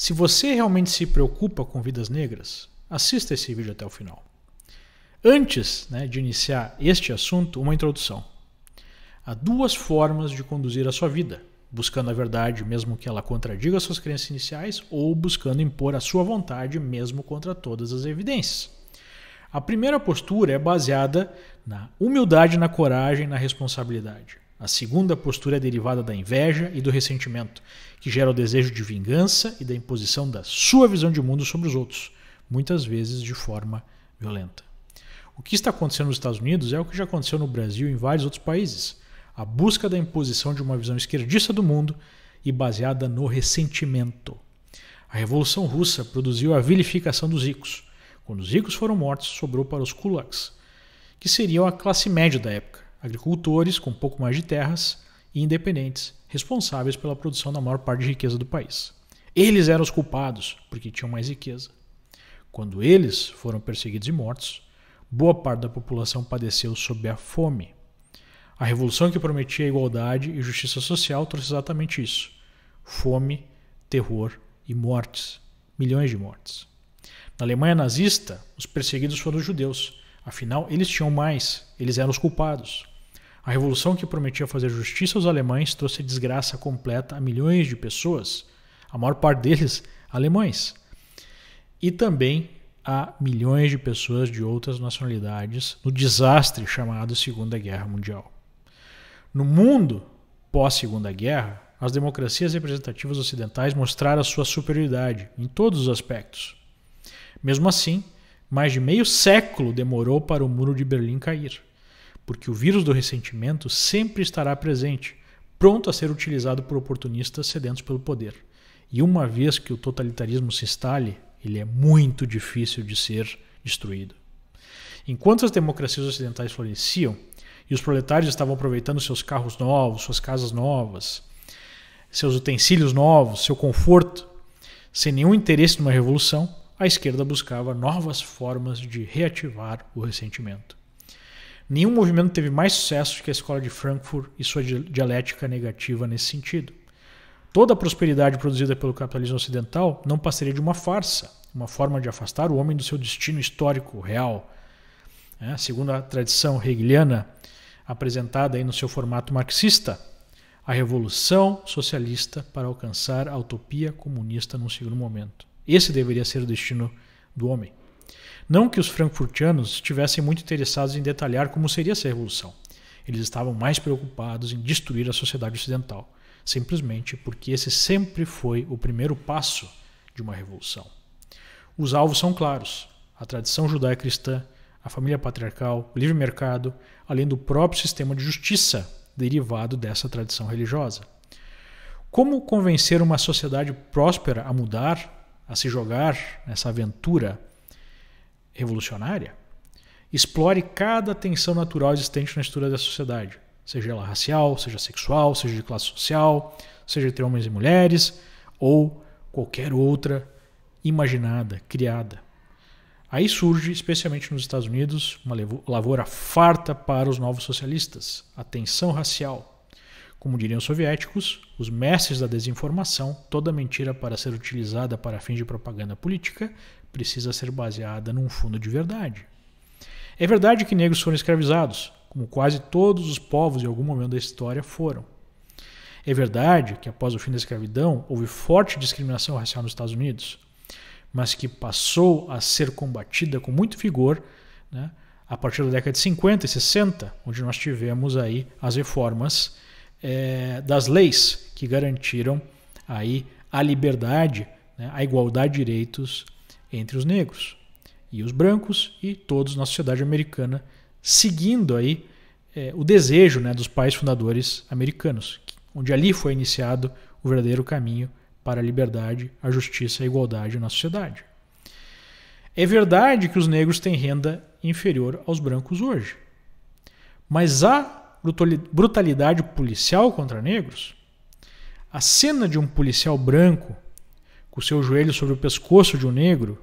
Se você realmente se preocupa com vidas negras, assista esse vídeo até o final. Antes, de iniciar este assunto, uma introdução. Há duas formas de conduzir a sua vida, buscando a verdade mesmo que ela contradiga suas crenças iniciais ou buscando impor a sua vontade mesmo contra todas as evidências. A primeira postura é baseada na humildade, na coragem, na responsabilidade. A segunda postura é derivada da inveja e do ressentimento, que gera o desejo de vingança e da imposição da sua visão de mundo sobre os outros, muitas vezes de forma violenta. O que está acontecendo nos Estados Unidos é o que já aconteceu no Brasil e em vários outros países. A busca da imposição de uma visão esquerdista do mundo e baseada no ressentimento. A Revolução Russa produziu a vilificação dos ricos. Quando os ricos foram mortos, sobrou para os kulaks, que seriam a classe média da época, agricultores com um pouco mais de terras e independentes, responsáveis pela produção da maior parte de riqueza do país. Eles eram os culpados, porque tinham mais riqueza. Quando eles foram perseguidos e mortos, boa parte da população padeceu sob a fome. A revolução que prometia igualdade e justiça social trouxe exatamente isso: fome, terror e mortes. Milhões de mortes. Na Alemanha nazista, os perseguidos foram os judeus. Afinal, eles tinham mais, eles eram os culpados. A revolução que prometia fazer justiça aos alemães trouxe desgraça completa a milhões de pessoas, a maior parte deles alemães. E também a milhões de pessoas de outras nacionalidades no desastre chamado Segunda Guerra Mundial. No mundo pós-Segunda Guerra, as democracias representativas ocidentais mostraram a sua superioridade em todos os aspectos. Mesmo assim, mais de meio século demorou para o Muro de Berlim cair, porque o vírus do ressentimento sempre estará presente, pronto a ser utilizado por oportunistas sedentos pelo poder. E uma vez que o totalitarismo se instale, ele é muito difícil de ser destruído. Enquanto as democracias ocidentais floresciam e os proletários estavam aproveitando seus carros novos, suas casas novas, seus utensílios novos, seu conforto, sem nenhum interesse numa revolução, a esquerda buscava novas formas de reativar o ressentimento. Nenhum movimento teve mais sucesso que a Escola de Frankfurt e sua dialética negativa nesse sentido. Toda a prosperidade produzida pelo capitalismo ocidental não passaria de uma farsa, uma forma de afastar o homem do seu destino histórico real. Segundo a tradição hegeliana, apresentada aí no seu formato marxista, a revolução socialista para alcançar a utopia comunista num segundo momento. Esse deveria ser o destino do homem. Não que os frankfurtianos estivessem muito interessados em detalhar como seria essa revolução. Eles estavam mais preocupados em destruir a sociedade ocidental, simplesmente porque esse sempre foi o primeiro passo de uma revolução. Os alvos são claros: a tradição judaico-cristã, a família patriarcal, o livre mercado, além do próprio sistema de justiça derivado dessa tradição religiosa. Como convencer uma sociedade próspera a mudar, a se jogar nessa aventura revolucionária? Explore cada tensão natural existente na estrutura da sociedade, seja ela racial, seja sexual, seja de classe social, seja entre homens e mulheres, ou qualquer outra imaginada, criada. Aí surge, especialmente nos Estados Unidos, uma lavoura farta para os novos socialistas, a tensão racial. Como diriam os soviéticos, os mestres da desinformação, toda mentira para ser utilizada para fins de propaganda política precisa ser baseada num fundo de verdade. É verdade que negros foram escravizados, como quase todos os povos em algum momento da história foram. É verdade que após o fim da escravidão houve forte discriminação racial nos Estados Unidos, mas que passou a ser combatida com muito vigor, a partir da década de 50 e 60, onde nós tivemos aí as reformas das leis que garantiram aí a liberdade, a igualdade de direitos entre os negros e os brancos e todos na sociedade americana, seguindo aí o desejo dos pais fundadores americanos, onde ali foi iniciado o verdadeiro caminho para a liberdade, a justiça e a igualdade na sociedade. É verdade que os negros têm renda inferior aos brancos hoje, mas há brutalidade policial contra negros? A cena de um policial branco com seu joelho sobre o pescoço de um negro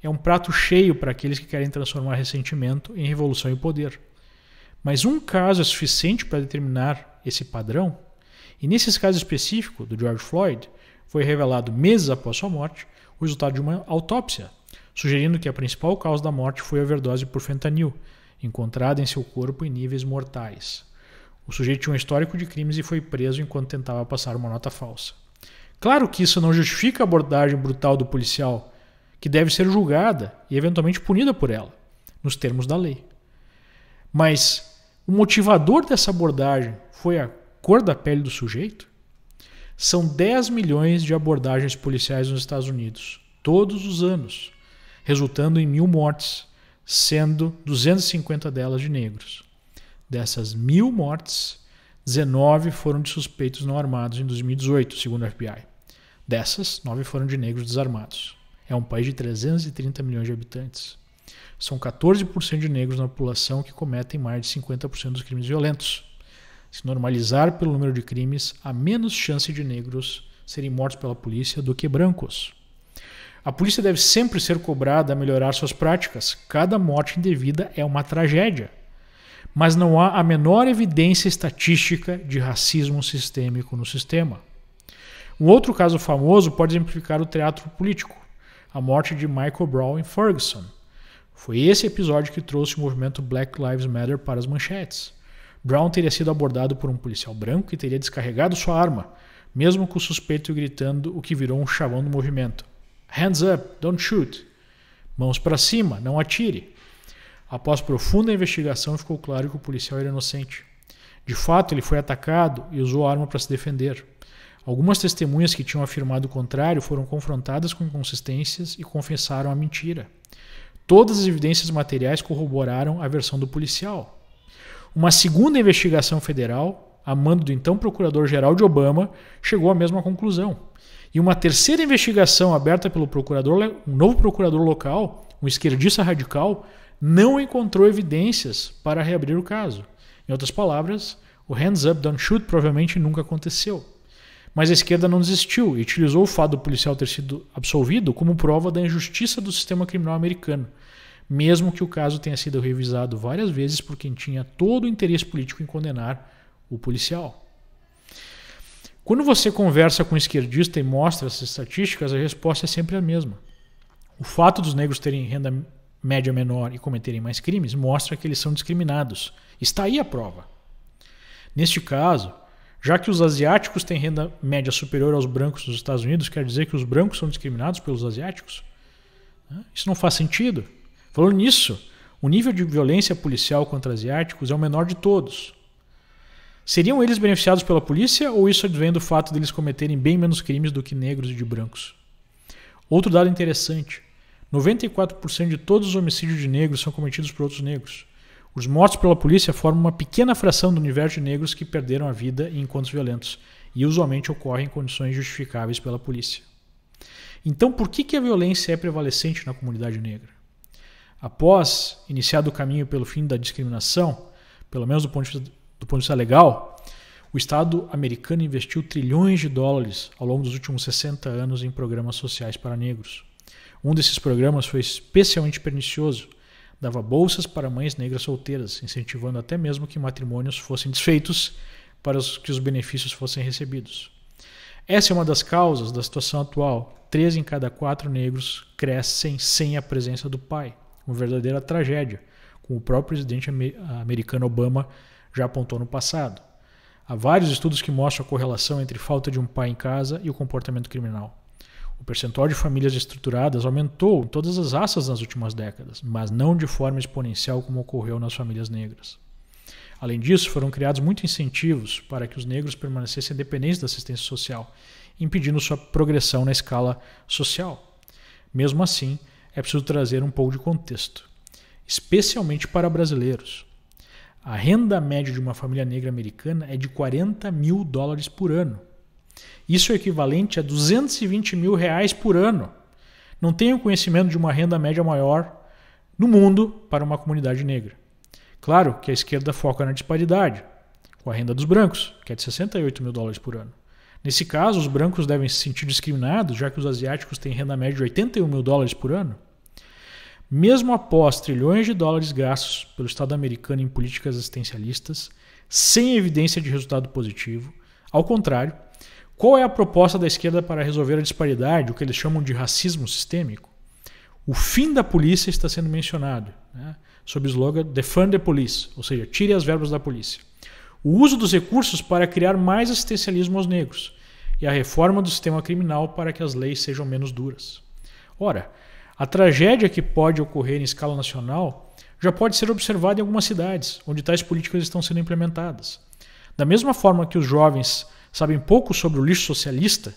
é um prato cheio para aqueles que querem transformar ressentimento em revolução e poder. Mas um caso é suficiente para determinar esse padrão? E nesse caso específico do George Floyd, foi revelado meses após sua morte o resultado de uma autópsia, sugerindo que a principal causa da morte foi a overdose por fentanil, encontrada em seu corpo em níveis mortais. O sujeito tinha um histórico de crimes e foi preso enquanto tentava passar uma nota falsa. Claro que isso não justifica a abordagem brutal do policial, que deve ser julgada e eventualmente punida por ela, nos termos da lei. Mas o motivador dessa abordagem foi a cor da pele do sujeito? São 10 milhões de abordagens policiais nos Estados Unidos, todos os anos, resultando em 1.000 mortes, sendo 250 delas de negros. Dessas 1.000 mortes, 19 foram de suspeitos não armados em 2018, segundo o FBI. Dessas, 9 foram de negros desarmados. É um país de 330 milhões de habitantes. São 14% de negros na população que cometem mais de 50% dos crimes violentos. Se normalizar pelo número de crimes, há menos chance de negros serem mortos pela polícia do que brancos. A polícia deve sempre ser cobrada a melhorar suas práticas. Cada morte indevida é uma tragédia. Mas não há a menor evidência estatística de racismo sistêmico no sistema. Um outro caso famoso pode exemplificar o teatro político, a morte de Michael Brown em Ferguson. Foi esse episódio que trouxe o movimento Black Lives Matter para as manchetes. Brown teria sido abordado por um policial branco que teria descarregado sua arma, mesmo com o suspeito gritando o que virou um chavão do movimento. Hands up, don't shoot. Mãos para cima, não atire. Após profunda investigação, ficou claro que o policial era inocente. De fato, ele foi atacado e usou a arma para se defender. Algumas testemunhas que tinham afirmado o contrário foram confrontadas com inconsistências e confessaram a mentira. Todas as evidências materiais corroboraram a versão do policial. Uma segunda investigação federal, a mando do então procurador-geral de Obama, chegou à mesma conclusão. E uma terceira investigação aberta pelo um novo procurador local, um esquerdista radical, não encontrou evidências para reabrir o caso. Em outras palavras, o hands up, don't shoot provavelmente nunca aconteceu. Mas a esquerda não desistiu e utilizou o fato do policial ter sido absolvido como prova da injustiça do sistema criminal americano, mesmo que o caso tenha sido revisado várias vezes por quem tinha todo o interesse político em condenar o policial. Quando você conversa com um esquerdista e mostra essas estatísticas, a resposta é sempre a mesma. O fato dos negros terem renda média menor e cometerem mais crimes mostra que eles são discriminados. Está aí a prova. Neste caso, já que os asiáticos têm renda média superior aos brancos dos Estados Unidos, quer dizer que os brancos são discriminados pelos asiáticos? Isso não faz sentido. Falando nisso, o nível de violência policial contra asiáticos é o menor de todos. Seriam eles beneficiados pela polícia ou isso advém do fato de eles cometerem bem menos crimes do que negros e de brancos? Outro dado interessante. 94% de todos os homicídios de negros são cometidos por outros negros. Os mortos pela polícia formam uma pequena fração do universo de negros que perderam a vida em encontros violentos e usualmente ocorrem em condições justificáveis pela polícia. Então, por que a violência é prevalecente na comunidade negra? Após iniciado o caminho pelo fim da discriminação, pelo menos do ponto de vista legal, o Estado americano investiu trilhões de dólares ao longo dos últimos 60 anos em programas sociais para negros. Um desses programas foi especialmente pernicioso. Dava bolsas para mães negras solteiras, incentivando até mesmo que matrimônios fossem desfeitos para que os benefícios fossem recebidos. Essa é uma das causas da situação atual. 3 em cada 4 negros crescem sem a presença do pai. Uma verdadeira tragédia, como o próprio presidente americano Obama já apontou no passado. Há vários estudos que mostram a correlação entre falta de um pai em casa e o comportamento criminal. O percentual de famílias estruturadas aumentou em todas as raças nas últimas décadas, mas não de forma exponencial como ocorreu nas famílias negras. Além disso, foram criados muitos incentivos para que os negros permanecessem dependentes da assistência social, impedindo sua progressão na escala social. Mesmo assim, é preciso trazer um pouco de contexto, especialmente para brasileiros. A renda média de uma família negra americana é de $40 mil por ano. Isso é equivalente a R$220 mil por ano. Não tenho conhecimento de uma renda média maior no mundo para uma comunidade negra. Claro que a esquerda foca na disparidade, com a renda dos brancos, que é de $68 mil por ano. Nesse caso, os brancos devem se sentir discriminados, já que os asiáticos têm renda média de $81 mil por ano. Mesmo após trilhões de dólares gastos pelo Estado americano em políticas assistencialistas, sem evidência de resultado positivo, ao contrário, Qual é a proposta da esquerda para resolver a disparidade, o que eles chamam de racismo sistêmico? O fim da polícia está sendo mencionado, né, sob o slogan Defund the Police, ou seja, tire as verbas da polícia. O uso dos recursos para criar mais assistencialismo aos negros e a reforma do sistema criminal para que as leis sejam menos duras. Ora, a tragédia que pode ocorrer em escala nacional já pode ser observada em algumas cidades, onde tais políticas estão sendo implementadas. Da mesma forma que os jovens sabem pouco sobre o lixo socialista,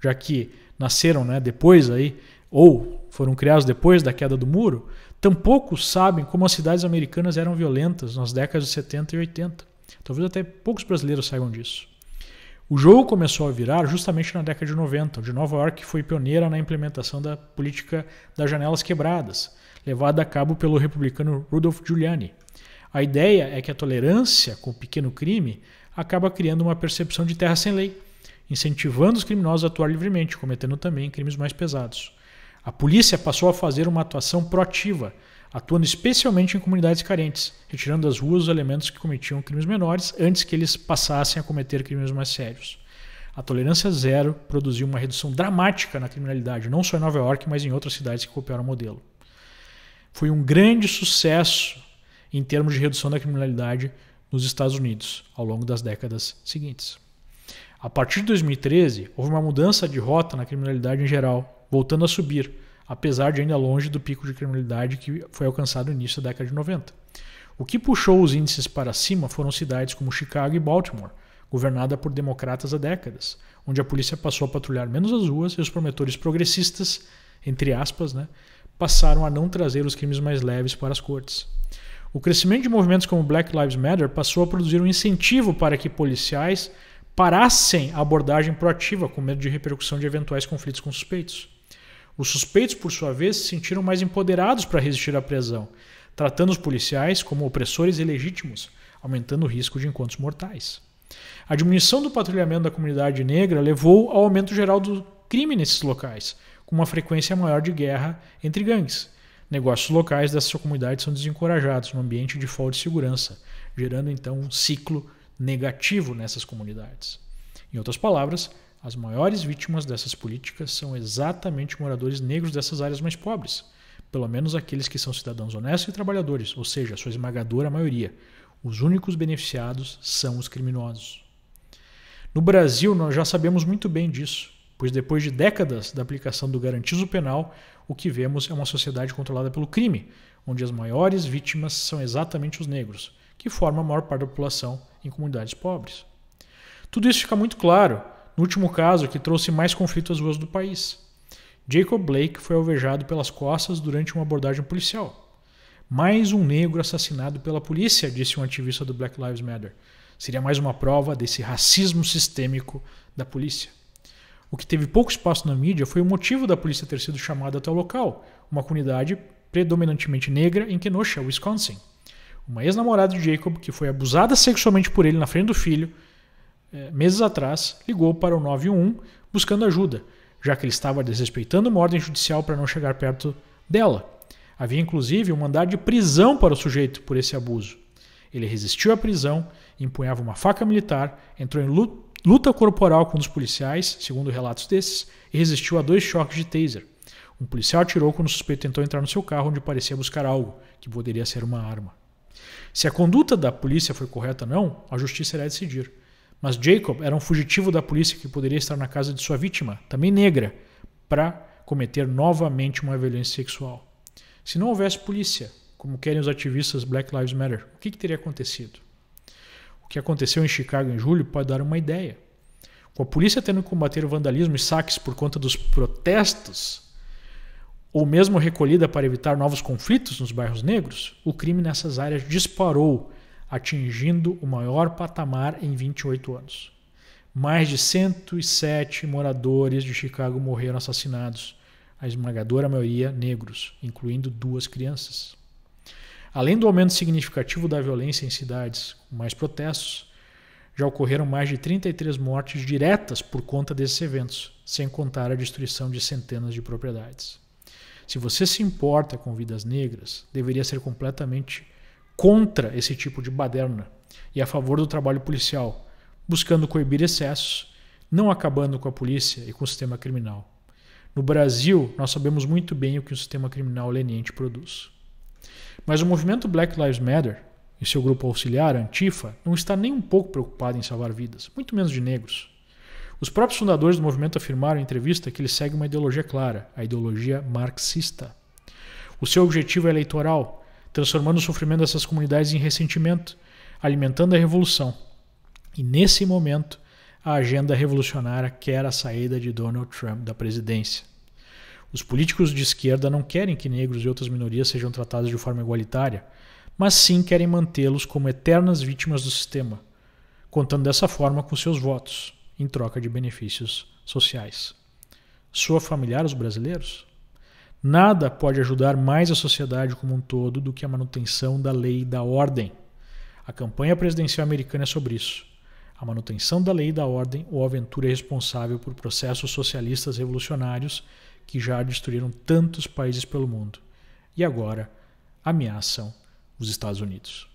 já que nasceram, né, depois aí, ou foram criados depois da queda do muro, tampouco sabem como as cidades americanas eram violentas nas décadas de 70 e 80. Talvez até poucos brasileiros saibam disso. O jogo começou a virar justamente na década de 90, onde Nova York foi pioneira na implementação da política das janelas quebradas, levada a cabo pelo republicano Rudolph Giuliani. A ideia é que a tolerância com o pequeno crime acaba criando uma percepção de terra sem lei, incentivando os criminosos a atuar livremente, cometendo também crimes mais pesados. A polícia passou a fazer uma atuação proativa, atuando especialmente em comunidades carentes, retirando das ruas os elementos que cometiam crimes menores antes que eles passassem a cometer crimes mais sérios. A tolerância zero produziu uma redução dramática na criminalidade, não só em Nova York, mas em outras cidades que copiaram o modelo. Foi um grande sucesso em termos de redução da criminalidade nos Estados Unidos ao longo das décadas seguintes. A partir de 2013, houve uma mudança de rota na criminalidade em geral, voltando a subir, apesar de ainda longe do pico de criminalidade que foi alcançado no início da década de 90. O que puxou os índices para cima foram cidades como Chicago e Baltimore, governada por democratas há décadas, onde a polícia passou a patrulhar menos as ruas e os promotores progressistas, entre aspas, né, passaram a não trazer os crimes mais leves para as cortes. O crescimento de movimentos como Black Lives Matter passou a produzir um incentivo para que policiais parassem a abordagem proativa com medo de repercussão de eventuais conflitos com suspeitos. Os suspeitos, por sua vez, se sentiram mais empoderados para resistir à prisão, tratando os policiais como opressores ilegítimos, aumentando o risco de encontros mortais. A diminuição do patrulhamento da comunidade negra levou ao aumento geral do crime nesses locais, com uma frequência maior de guerra entre gangues. Negócios locais dessas comunidades são desencorajados no ambiente de falta de segurança, gerando então um ciclo negativo nessas comunidades. Em outras palavras, as maiores vítimas dessas políticas são exatamente moradores negros dessas áreas mais pobres, pelo menos aqueles que são cidadãos honestos e trabalhadores, ou seja, a sua esmagadora maioria. Os únicos beneficiados são os criminosos. No Brasil, nós já sabemos muito bem disso, pois depois de décadas da aplicação do garantismo penal, o que vemos é uma sociedade controlada pelo crime, onde as maiores vítimas são exatamente os negros, que formam a maior parte da população em comunidades pobres. Tudo isso fica muito claro no último caso que trouxe mais conflito às ruas do país. Jacob Blake foi alvejado pelas costas durante uma abordagem policial. Mais um negro assassinado pela polícia, disse um ativista do Black Lives Matter. Seria mais uma prova desse racismo sistêmico da polícia. O que teve pouco espaço na mídia foi o motivo da polícia ter sido chamada até o local, uma comunidade predominantemente negra em Kenosha, Wisconsin. Uma ex-namorada de Jacob, que foi abusada sexualmente por ele na frente do filho, meses atrás, ligou para o 911 buscando ajuda, já que ele estava desrespeitando uma ordem judicial para não chegar perto dela. Havia inclusive um mandado de prisão para o sujeito por esse abuso. Ele resistiu à prisão, empunhava uma faca militar, entrou em luta corporal com um dos policiais, segundo relatos desses, e resistiu a 2 choques de taser. Um policial atirou quando o suspeito tentou entrar no seu carro, onde parecia buscar algo, que poderia ser uma arma. Se a conduta da polícia foi correta ou não, a justiça irá decidir. Mas Jacob era um fugitivo da polícia que poderia estar na casa de sua vítima, também negra, para cometer novamente uma violência sexual. Se não houvesse polícia, como querem os ativistas Black Lives Matter, o que teria acontecido? O que aconteceu em Chicago em julho pode dar uma ideia. Com a polícia tendo que combater o vandalismo e saques por conta dos protestos, ou mesmo recolhida para evitar novos conflitos nos bairros negros, o crime nessas áreas disparou, atingindo o maior patamar em 28 anos. Mais de 107 moradores de Chicago morreram assassinados, a esmagadora maioria negros, incluindo 2 crianças. Além do aumento significativo da violência em cidades com mais protestos, já ocorreram mais de 33 mortes diretas por conta desses eventos, sem contar a destruição de centenas de propriedades. Se você se importa com vidas negras, deveria ser completamente contra esse tipo de baderna e a favor do trabalho policial, buscando coibir excessos, não acabando com a polícia e com o sistema criminal. No Brasil, nós sabemos muito bem o que o sistema criminal leniente produz. Mas o movimento Black Lives Matter e seu grupo auxiliar, Antifa, não está nem um pouco preocupado em salvar vidas, muito menos de negros. Os próprios fundadores do movimento afirmaram em entrevista que ele segue uma ideologia clara, a ideologia marxista. O seu objetivo é eleitoral, transformando o sofrimento dessas comunidades em ressentimento, alimentando a revolução. E nesse momento, a agenda revolucionária quer a saída de Donald Trump da presidência. Os políticos de esquerda não querem que negros e outras minorias sejam tratados de forma igualitária, mas sim querem mantê-los como eternas vítimas do sistema, contando dessa forma com seus votos, em troca de benefícios sociais. Soa familiar aos brasileiros? Nada pode ajudar mais a sociedade como um todo do que a manutenção da lei e da ordem. A campanha presidencial americana é sobre isso. A manutenção da lei e da ordem, ou a aventura é responsável por processos socialistas revolucionários que já destruíram tantos países pelo mundo e agora ameaçam os Estados Unidos.